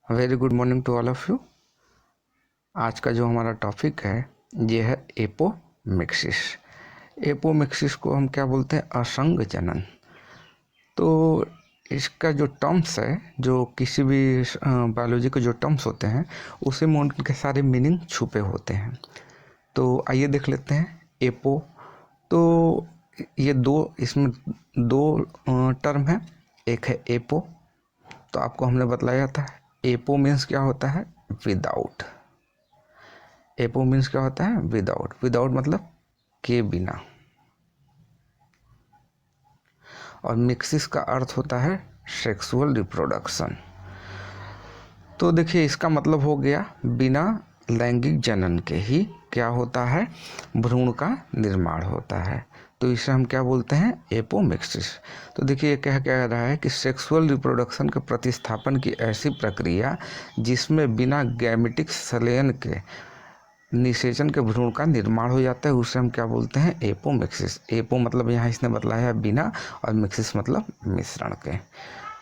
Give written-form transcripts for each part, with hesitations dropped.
Very good morning to all of you. आज का जो हमारा टॉपिक है ये है एपोमिक्सिस। एपोमिक्सिस को हम क्या बोलते हैं? असंग जनन। तो इसका जो टर्म्स है, जो किसी भी बायोलॉजी के जो टर्म्स होते हैं उसी में उनके सारे मीनिंग छुपे होते हैं। तो आइए देख लेते हैं। एपो, तो ये इसमें दो टर्म है। एक है एपो, तो आपको हमने बतलाया था एपो मीन्स क्या होता है? विदाउट। एपो मीन्स क्या होता है? विदाउट। विदाउट मतलब के बिना। और मिक्सिस का अर्थ होता है सेक्सुअल रिप्रोडक्शन। तो देखिए इसका मतलब हो गया बिना लैंगिक जनन के ही क्या होता है? भ्रूण का निर्माण होता है। तो इसे हम क्या बोलते हैं? एपोमिक्सिस। तो देखिए ये कह रहा है कि सेक्सुअल रिप्रोडक्शन के प्रतिस्थापन की ऐसी प्रक्रिया जिसमें बिना गैमेटिक संलयन के निषेचन के भ्रूण का निर्माण हो जाता है, उसे हम क्या बोलते हैं? एपोमिक्सिस। एपो मतलब यहाँ इसने बतलाया है बिना, और मिक्सिस मतलब मिश्रण के।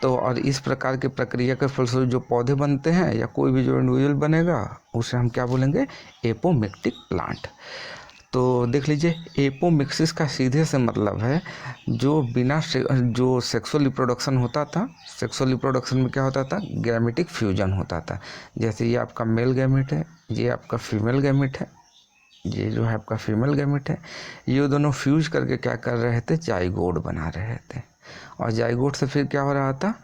तो और इस प्रकार की प्रक्रिया के फलस्वरूप जो पौधे बनते हैं या कोई भी जो इंडिविजुअल बनेगा उसे हम क्या बोलेंगे? Apomictic plant. तो देख लीजिए एपोमिक्सिस का सीधे से मतलब है जो बिना जो सेक्सुअल रिप्रोडक्शन होता था। सेक्सुअल रिप्रोडक्शन में क्या होता था? गैमेटिक फ्यूजन होता था। जैसे ये आपका मेल गैमेट है, ये आपका फीमेल गैमेट है, ये जो है आपका फीमेल गैमेट है। ये दोनों फ्यूज करके क्या कर रहे थे? जाइगोट बना रहे थे। और जाइगोट से फिर क्या हो रहा था?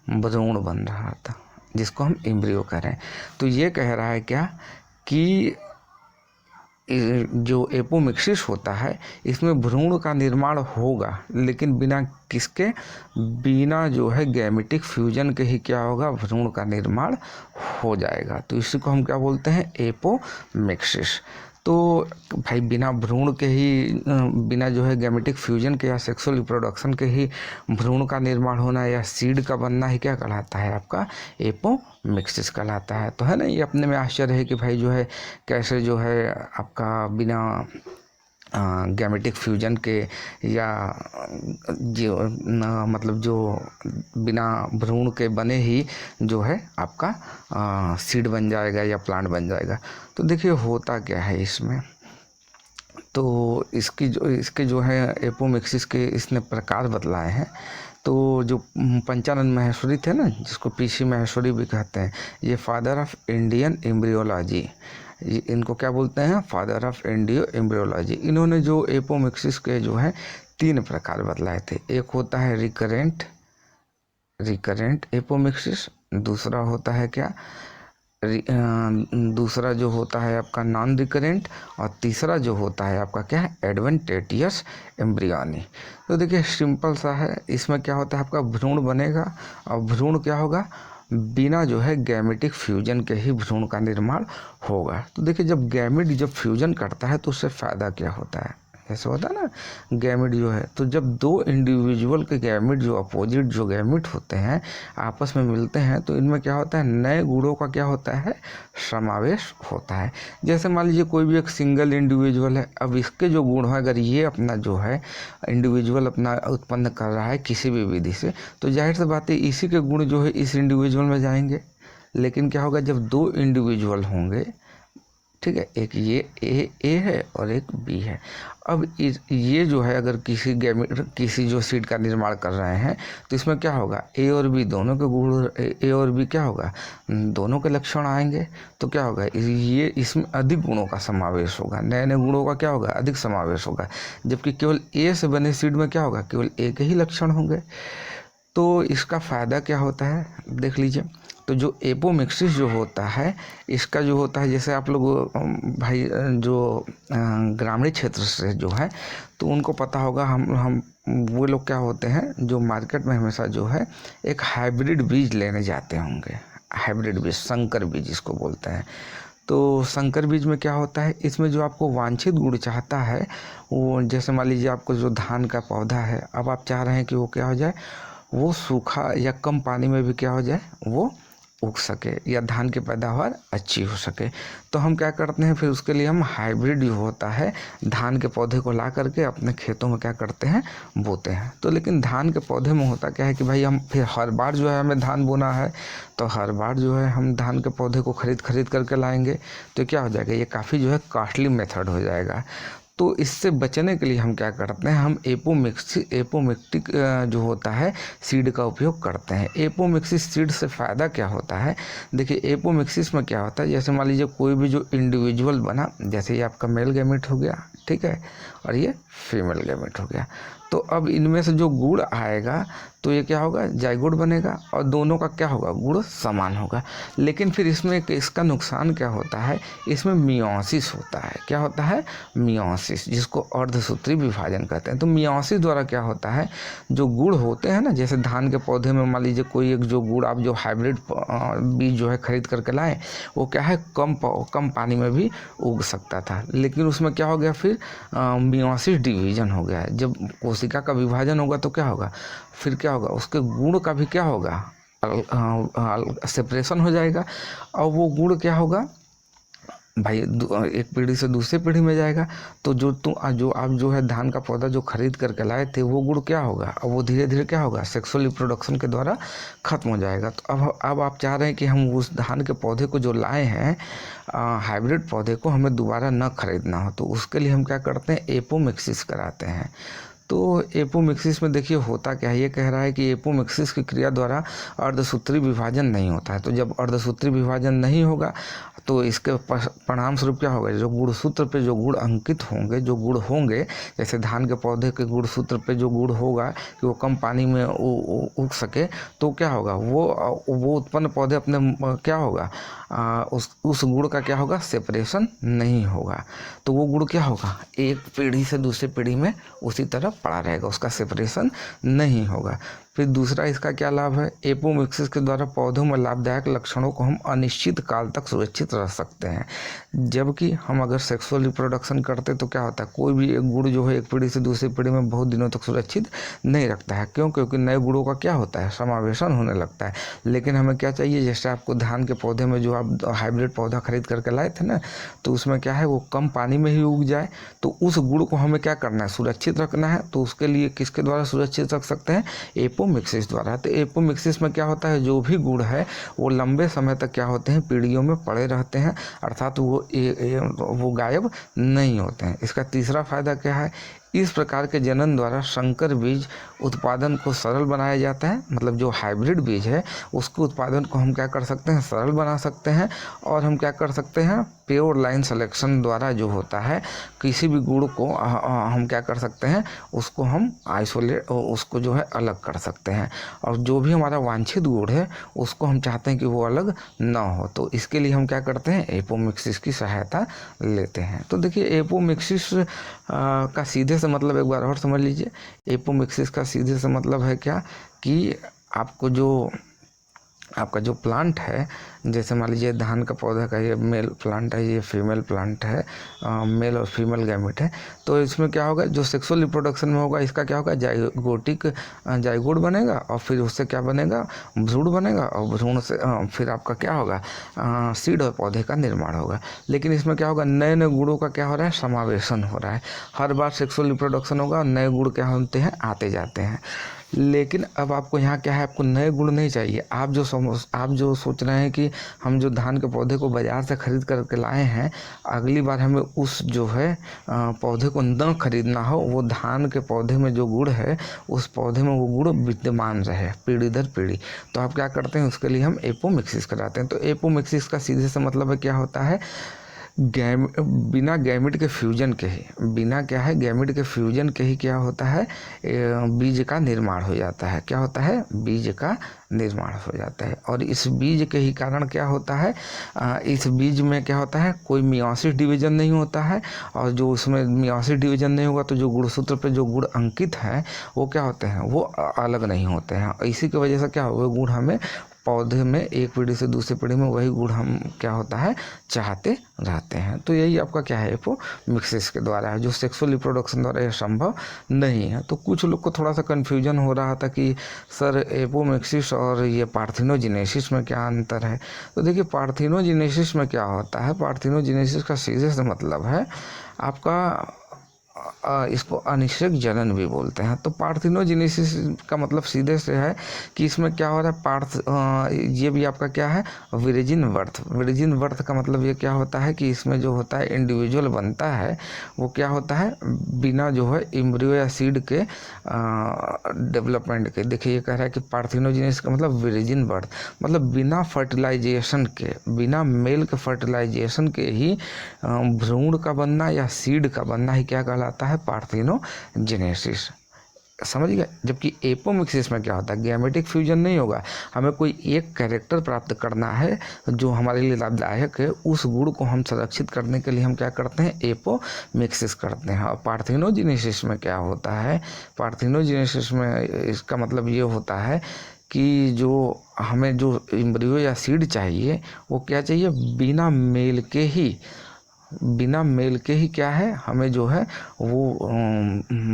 भ्रूण बन रहा था, जिसको हम एम्ब्रियो कह रहे हैं। तो ये कह रहा है क्या कि जो एपोमिक्सिस होता है इसमें भ्रूण का निर्माण होगा, लेकिन बिना किसके? बिना जो है गैमेटिक फ्यूजन के ही क्या होगा? भ्रूण का निर्माण हो जाएगा। तो इसी को हम क्या बोलते हैं? एपोमिक्सिस। तो भाई बिना भ्रूण के ही, बिना जो है गैमेटिक फ्यूजन के या सेक्सुअल रिप्रोडक्शन के ही भ्रूण का निर्माण होना या सीड का बनना ही क्या कहलाता है? आपका एपोमिक्सिस कहलाता है। तो है ना, ये अपने में आश्चर्य है कि भाई जो है कैसे जो है आपका बिना गैमेटिक फ्यूजन के या जो मतलब जो बिना भ्रूण के बने ही जो है आपका सीड बन जाएगा या प्लांट बन जाएगा। तो देखिए होता क्या है इसमें। तो इसके जो है एपोमिक्सिस के इसने प्रकार बतलाए हैं। तो जो पंचानंद माहेश्वरी थे ना, जिसको पीसी माहेश्वरी भी कहते हैं, ये फादर ऑफ इंडियन एम्ब्रियोलॉजी, इनको क्या बोलते हैं? Father of Indo embryology. इन्होंने जो एपोमिक्सिस के जो है 3 प्रकार बतलाए थे। एक होता है रिकरेंट एपोमिक्सिस, दूसरा होता है क्या? दूसरा जो होता है आपका नॉन रिकरेंट, और तीसरा जो होता है आपका क्या है? एडवेंटेटियस एम्ब्रियोनी। तो देखिए सिंपल सा है। इसमें क्या होता है? आपका भ्रूण बनेगा, और भ्रूण क्या होगा? बिना जो है गैमेटिक फ्यूजन के ही भ्रूण का निर्माण होगा। तो देखिए जब गैमेट जब फ्यूजन करता है तो उससे फ़ायदा क्या होता है? ऐसा होता है ना, गैमेट जो है, तो जब दो इंडिविजुअल के गैमेट जो अपोजिट जो गैमेट होते हैं आपस में मिलते हैं तो इनमें क्या होता है? नए गुणों का क्या होता है? समावेश होता है। जैसे मान लीजिए कोई भी एक सिंगल इंडिविजुअल है, अब इसके जो गुण हैं अगर ये अपना जो है इंडिविजुअल अपना उत्पन्न कर रहा है किसी भी विधि से, तो जाहिर सी बात है इसी के गुण जो है इस इंडिविजुअल में जाएंगे। लेकिन क्या होगा? जब दो इंडिविजुअल होंगे, ठीक है, एक ये ए है और एक बी है। अब ये जो है अगर किसी जो सीड का निर्माण कर रहे हैं तो इसमें क्या होगा? ए और बी दोनों के गुण, ए और बी क्या होगा? दोनों के लक्षण आएंगे। तो क्या होगा? ये इसमें अधिक गुणों का समावेश होगा, नए नए गुणों का क्या होगा? अधिक समावेश होगा। जबकि केवल ए से बने सीड में क्या होगा? केवल ए के ही लक्षण होंगे। तो इसका फ़ायदा क्या होता है? देख लीजिए। तो जो एपोमिक्सिस जो होता है इसका जो होता है, जैसे आप लोग भाई जो ग्रामीण क्षेत्र से जो है तो उनको पता होगा, हम वो लोग क्या होते हैं जो मार्केट में हमेशा जो है एक हाइब्रिड बीज लेने जाते होंगे। हाइब्रिड बीज, संकर बीज इसको बोलते हैं। तो संकर बीज में क्या होता है? इसमें जो आपको वांछित गुण चाहता है वो, जैसे मान लीजिए आपको जो धान का पौधा है, अब आप चाह रहे हैं कि वो क्या हो जाए? वो सूखा या कम पानी में भी क्या हो जाए? वो उग सके या धान की पैदावार अच्छी हो सके। तो हम क्या करते हैं, फिर उसके लिए हम हाइब्रिड जो होता है धान के पौधे को ला करके अपने खेतों में क्या करते हैं, बोते हैं। तो लेकिन धान के पौधे में होता क्या है कि भाई हम फिर हर बार जो है हमें धान बोना है, तो हर बार जो है हम धान के पौधे को खरीद करके लाएंगे, तो क्या हो जाएगा, ये काफ़ी जो है कॉस्टली मेथड हो जाएगा। तो इससे बचने के लिए हम क्या करते हैं, हम एपोमिक्टिक जो होता है सीड का उपयोग करते हैं। एपोमिक्सिस सीड से फ़ायदा क्या होता है, देखिए एपोमिक्सिस में क्या होता है, जैसे मान लीजिए कोई भी जो इंडिविजुअल बना, जैसे ये आपका मेल गैमेट हो गया, ठीक है, और ये फीमेल गैमेट हो गया, तो अब इनमें से जो गुण आएगा तो ये क्या होगा, जाइगोट बनेगा और दोनों का क्या होगा, गुण समान होगा। लेकिन फिर इसमें इसका नुकसान क्या होता है, इसमें मियोसिस होता है। क्या होता है, मियोसिस, जिसको अर्धसूत्री विभाजन कहते हैं। तो मियोसिस द्वारा क्या होता है, जो गुण होते हैं ना, जैसे धान के पौधे में मान लीजिए कोई एक जो गुण आप जो हाइब्रिड बीज जो है खरीद करके लाए, वो क्या है कम पानी में भी उग सकता था, लेकिन उसमें क्या हो गया, फिर मियोसिस डिवीजन हो गया है। जब कोशिका का विभाजन होगा तो क्या होगा, फिर क्या होगा, उसके गुण का भी क्या होगा, सेपरेशन हो जाएगा, और वो गुण क्या होगा भाई, एक पीढ़ी से दूसरी पीढ़ी में जाएगा। तो जो आप जो है धान का पौधा जो खरीद करके लाए थे, वो गुण क्या होगा, अब वो धीरे धीरे क्या होगा, सेक्सुअल रिप्रोडक्शन के द्वारा खत्म हो जाएगा। तो अब आप चाह रहे हैं कि हम उस धान के पौधे को जो लाए हैं, हाइब्रिड पौधे को, हमें दोबारा न खरीदना हो, तो उसके लिए हम क्या करते हैं, एपोमिक्सिस कराते हैं। तो एपोमिक्सिस में देखिए होता क्या है, ये कह रहा है कि एपोमिक्सिस की क्रिया द्वारा अर्धसूत्री विभाजन नहीं होता है। तो जब अर्धसूत्री विभाजन नहीं होगा तो इसके परिणाम स्वरूप क्या होगा, जो गुणसूत्र पे जो गुण अंकित होंगे, जो गुण होंगे, जैसे धान के पौधे के गुणसूत्र पे जो गुण होगा कि वो कम पानी में उग सके, तो क्या होगा, वो उत्पन्न पौधे अपने क्या होगा, उस गुण का क्या होगा, सेपरेशन नहीं होगा। तो वो गुण क्या होगा, एक पीढ़ी से दूसरी पीढ़ी में उसी तरह पड़ा रहेगा, उसका सेपरेशन नहीं होगा। फिर दूसरा इसका क्या लाभ है, एपोमिक्सिस के द्वारा पौधों में लाभदायक लक्षणों को हम अनिश्चित काल तक सुरक्षित रख सकते हैं। जबकि हम अगर सेक्सुअल रिप्रोडक्शन करते तो क्या होता है, कोई भी एक गुण जो है एक पीढ़ी से दूसरी पीढ़ी में बहुत दिनों तक सुरक्षित नहीं रखता है। क्यों, क्योंकि नए गुणों का क्या होता है, समावेशन होने लगता है। लेकिन हमें क्या चाहिए, जैसे आपको धान के पौधे में जो आप हाइब्रिड पौधा खरीद करके लाए थे ना, तो उसमें क्या है, वो कम पानी में ही उग जाए। तो उस गुण को हमें क्या करना है, सुरक्षित रखना है। तो उसके लिए किसके द्वारा सुरक्षित रख सकते हैं, एपोमिक्सिस द्वारा। तो एपोमिक्सिस में क्या होता है, जो भी गुण है वो लंबे समय तक क्या होते हैं, पीढ़ियों में पड़े रहते हैं, अर्थात वो गायब नहीं होते हैं। इसका तीसरा फायदा क्या है, इस प्रकार के जनन द्वारा संकर बीज उत्पादन को सरल बनाया जाता है। मतलब जो हाइब्रिड बीज है उसके उत्पादन को हम क्या कर सकते हैं, सरल बना सकते हैं। और हम क्या कर सकते हैं, प्योर लाइन सिलेक्शन द्वारा जो होता है, किसी भी गुण को हम क्या कर सकते हैं, उसको हम उसको जो है अलग कर सकते हैं। और जो भी हमारा वांछित गुण है उसको हम चाहते हैं कि वो अलग ना हो, तो इसके लिए हम क्या करते हैं, एपोमिक्सिस की सहायता लेते हैं। तो देखिए एपोमिक्सिस का सीधे से मतलब एक बार और समझ लीजिए, एपोमिक्सिस का सीधे से मतलब है क्या, कि आपका जो प्लांट है, जैसे मान लीजिए धान का पौधा का ये मेल प्लांट है, ये फीमेल प्लांट है, मेल और फीमेल गैमेट है। तो इसमें क्या होगा, जो सेक्सुअल रिप्रोडक्शन में होगा, इसका क्या होगा, जाइगोट बनेगा, और फिर उससे क्या बनेगा, भ्रूण बनेगा, और भ्रूण से फिर आपका क्या होगा, सीड और पौधे का निर्माण होगा। लेकिन इसमें क्या होगा, नए नए गुणों का क्या हो रहा है, समावेशन हो रहा है। हर बार सेक्सुअल रिप्रोडक्शन होगा और नए गुण क्या होते हैं, आते जाते हैं। लेकिन अब आपको यहाँ क्या है, आपको नए गुण नहीं चाहिए। आप जो सोच रहे हैं कि हम जो धान के पौधे को बाज़ार से खरीद करके लाए हैं, अगली बार हमें उस जो है पौधे को न खरीदना हो, वो धान के पौधे में जो गुण है उस पौधे में वो गुण विद्यमान रहे पीढ़ी दर पीढ़ी। तो आप क्या करते हैं, उसके लिए हम एपोमिक्सिस कराते हैं। तो एपोमिक्सिस का सीधे से मतलब है क्या होता है, बिना गैमेट के फ्यूजन के ही, बिना क्या है, गैमेट के फ्यूजन के ही क्या होता है, बीज का निर्माण हो जाता है। क्या होता है, बीज का निर्माण हो जाता है। और इस बीज के ही कारण क्या होता है, इस बीज में क्या होता है, कोई मियोसिस डिवीजन नहीं होता है। और जो उसमें मियोसिस डिवीजन नहीं होगा तो जो गुणसूत्र पे जो गुण अंकित हैं वो क्या होते हैं, वो अलग नहीं होते हैं। इसी की वजह से क्या होगा, गुण हमें पौधे में एक पीढ़ी से दूसरी पीढ़ी में वही गुण हम क्या होता है चाहते रहते हैं। तो यही आपका क्या है एपोमिक्सिस के द्वारा है, जो सेक्सुअल रिप्रोडक्शन द्वारा यह संभव नहीं है। तो कुछ लोग को थोड़ा सा कन्फ्यूजन हो रहा था कि सर एपोमिक्सिस और ये पार्थिनोजेनेसिस में क्या अंतर है। तो देखिए पार्थिनोजेनेसिस में क्या होता है, पार्थिनोजेनेसिस का सीधे से मतलब है आपका इसको अनिश्चित जनन भी बोलते हैं। तो पार्थिनोजेनेसिस का मतलब सीधे से है कि इसमें क्या हो रहा है ये भी आपका क्या है विरजिन बर्थ। विरजिन बर्थ का मतलब ये क्या होता है कि इसमें जो होता है इंडिविजुअल बनता है वो क्या होता है बिना जो है एम्ब्रियो या सीड के डेवलपमेंट के। देखिए ये कह रहा है कि पार्थिनोजेनेसिस का मतलब विरजिन बर्थ, मतलब बिना फर्टिलाइजेशन के, बिना मेल के फर्टिलाइजेशन के ही भ्रूण का बनना या सीड का बनना ही क्या कहलाता है पार्थिनोजेनेसिस। समझ गए। जबकि एपोमिक्सिस में क्या होता है गैमेटिक फ्यूजन नहीं होगा, हमें कोई एक कैरेक्टर प्राप्त करना है जो हमारे लिए लाभदायक है, उस गुण को हम संरक्षित करने के लिए हम क्या करते हैं एपोमिक्सिस करते हैं। और पार्थिनोजेनेसिस में क्या होता है, पार्थिनोजेनेसिस में इसका मतलब ये होता है कि जो हमें जो एम्ब्रियो या सीड चाहिए वो क्या चाहिए बिना मेल के ही क्या है हमें जो है वो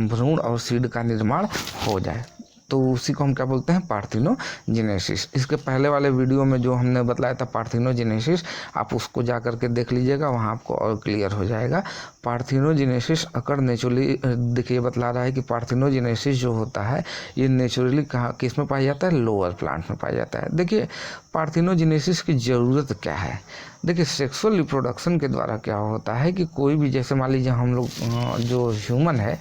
भ्रूण और सीड का निर्माण हो जाए। तो उसी को हम क्या बोलते हैं पार्थिनोजेनेसिस। इसके पहले वाले वीडियो में जो हमने बताया था पार्थिनोजेनेसिस, आप उसको जा करके देख लीजिएगा, वहाँ आपको और क्लियर हो जाएगा। पार्थिनोजेनेसिस अकर नेचुरली देखिए बतला रहा है कि पार्थिनोजेनेसिस जो होता है ये नेचुरली कहाँ किस में पाया जाता है लोअर प्लांट में पाया जाता है। देखिए पार्थिनोजेनेसिस की ज़रूरत क्या है, देखिए सेक्सुअल रिप्रोडक्शन के द्वारा क्या होता है कि कोई भी जैसे मान लीजिए हम लोग जो ह्यूमन है,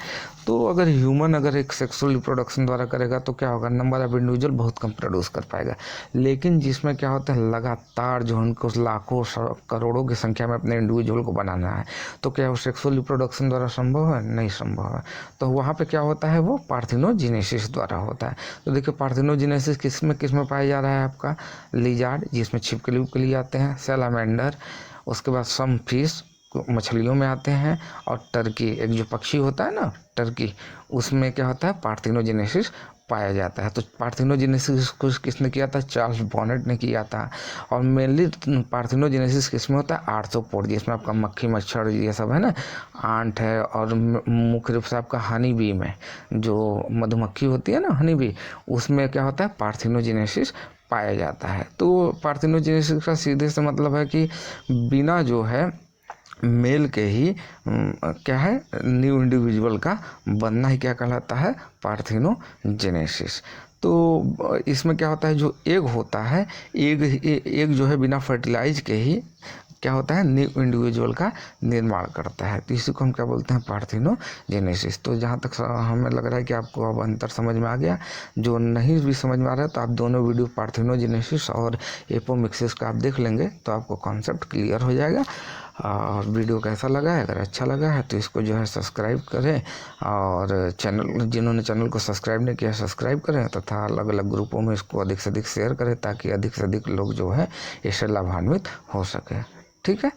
तो अगर ह्यूमन अगर एक सेक्सुअल रिप्रोडक्शन द्वारा करेगा तो क्या होगा नंबर ऑफ इंडिविजुअल बहुत कम प्रोड्यूस कर पाएगा। लेकिन जिसमें क्या होता है लगातार जो उनको लाखों करोड़ों की संख्या में अपने इंडिविजुअल को बनाना है, तो क्या वो सेक्सुअल रिप्रोडक्शन द्वारा संभव है, नहीं संभव है। तो वहाँ पे क्या होता है वो पार्थिनोजेनेसिस द्वारा होता है। तो देखिए पार्थिनोजेनेसिस किस में पाया जा रहा है आपका लिजार्ड जिसमें छिपकली उपकली आते हैं, सैलामेंडर, उसके बाद सम फिश मछलियों में आते हैं, और टर्की एक जो पक्षी होता है ना टर्की, उसमें क्या होता है पार्थिनोजेनेसिस पाया जाता है। तो पार्थिनोजेनेसिस को किसने किया था, चार्ल्स बॉनेट ने किया था। और मेनली पार्थिनोजेनेसिस किसमें होता है आर्थ्रोपोड, जिसमें आपका मक्खी मच्छर ये सब है ना, आंट है, और मुख्य रूप से आपका हनी बी में जो मधुमक्खी होती है ना हनी बी, उसमें क्या होता है पार्थिनोजेनेसिस पाया जाता है। तो पार्थिनोजेनेसिस का सीधे से मतलब है कि बिना जो है मेल के ही क्या है न्यू इंडिविजुअल का बनना ही क्या कहलाता है पार्थिनोजेनेसिस। तो इसमें क्या होता है जो एग होता है एग जो है बिना फर्टिलाइज के ही क्या होता है न्यू इंडिविजुअल का निर्माण करता है। तो इसी को हम क्या बोलते हैं पार्थिनोजेनेसिस। तो जहाँ तक हमें लग रहा है कि आपको अब अंतर समझ में आ गया, जो नहीं भी समझ में आ रहा है तो आप दोनों वीडियो पार्थिनोजेनेसिस और एपोमिक्सिस का आप देख लेंगे तो आपको कॉन्सेप्ट क्लियर हो जाएगा। और वीडियो कैसा लगा है, अगर अच्छा लगा है तो इसको जो है सब्सक्राइब करें, और जिन्होंने चैनल को सब्सक्राइब नहीं किया सब्सक्राइब करें, तथा अलग अलग ग्रुपों में इसको अधिक से अधिक शेयर करें ताकि अधिक से अधिक लोग जो है इससे लाभान्वित हो सके। ठीक है,